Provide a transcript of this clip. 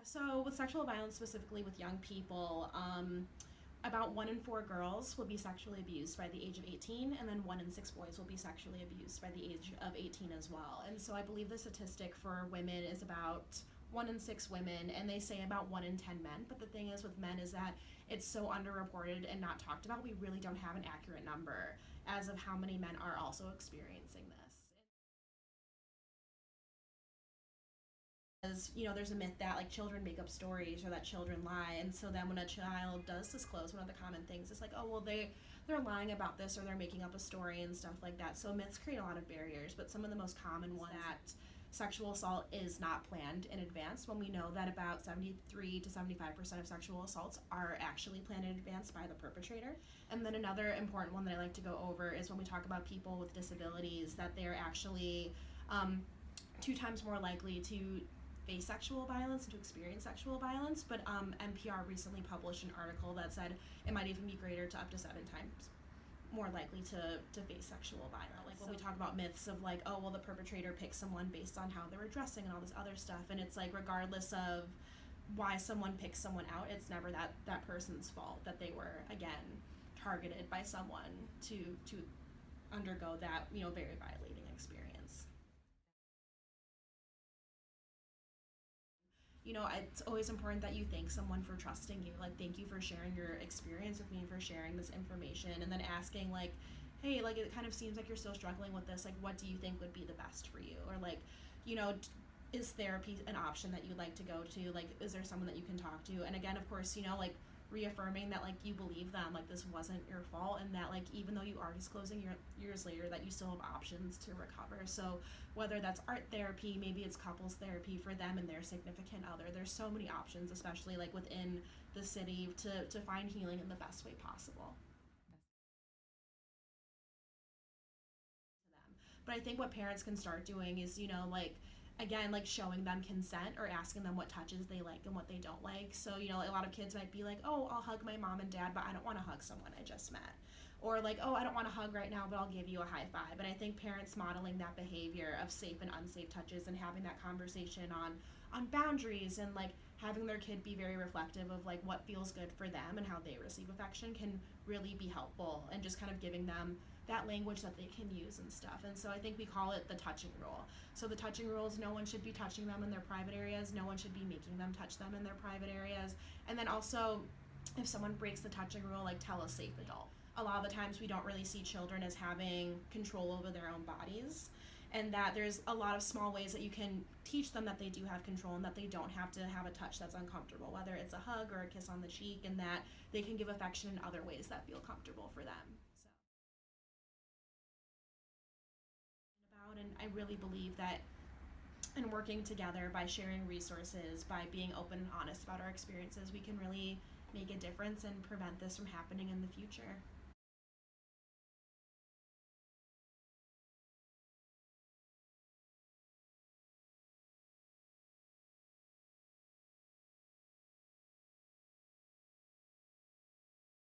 So with sexual violence, specifically with young people, about 1 in 4 girls will be sexually abused by the age of 18, and then 1 in 6 boys will be sexually abused by the age of 18 as well. And so I believe the statistic for women is about 1 in 6 women, and they say about 1 in 10 men. But the thing is with men is that it's so underreported and not talked about. We really don't have an accurate number as of how many men are also experiencing this. As you know, there's a myth that like children make up stories or that children lie, and so then when a child does disclose, one of the common things is like, oh well, they're lying about this or they're making up a story and stuff like that. So myths create a lot of barriers, but some of the most common ones that sexual assault is not planned in advance, when we know that about 73 to 75% of sexual assaults are actually planned in advance by the perpetrator. And then another important one that I like to go over is when we talk about people with disabilities, that they're actually 2 times more likely to face sexual violence and to experience sexual violence. But NPR recently published an article that said it might even be greater to up to 7 times more likely to face sexual violence. Like when we talk about myths of like, oh well, the perpetrator picked someone based on how they were dressing and all this other stuff, and it's like regardless of why someone picks someone out, it's never that person's fault that they were again targeted by someone to undergo that very violating experience. It's always important that you thank someone for trusting you. Like, thank you for sharing your experience with me, for sharing this information, and then asking, like, hey, like, it kind of seems like you're still struggling with this. Like, what do you think would be the best for you? Or, like, you know, is therapy an option that you'd like to go to? Like, is there someone that you can talk to? And again, of course, like, reaffirming that like you believe them, like this wasn't your fault, and that like even though you are disclosing years later, that you still have options to recover. So whether that's art therapy, maybe it's couples therapy for them and their significant other, there's so many options, especially like within the city, to find healing in the best way possible to them. But I think what parents can start doing is, like, again, like showing them consent or asking them what touches they like and what they don't like. So, a lot of kids might be like, oh, I'll hug my mom and dad, but I don't want to hug someone I just met. Or like, oh, I don't want to hug right now, but I'll give you a high five. And I think parents modeling that behavior of safe and unsafe touches and having that conversation on boundaries, and like having their kid be very reflective of like what feels good for them and how they receive affection, can really be helpful, and just kind of giving them that language that they can use and stuff. And so I think we call it the touching rule. So the touching rule is no one should be touching them in their private areas, no one should be making them touch them in their private areas. And then also, if someone breaks the touching rule, like tell a safe adult. A lot of the times we don't really see children as having control over their own bodies, and that there's a lot of small ways that you can teach them that they do have control and that they don't have to have a touch that's uncomfortable, whether it's a hug or a kiss on the cheek, and that they can give affection in other ways that feel comfortable for them. And I really believe that in working together, by sharing resources, by being open and honest about our experiences, we can really make a difference and prevent this from happening in the future.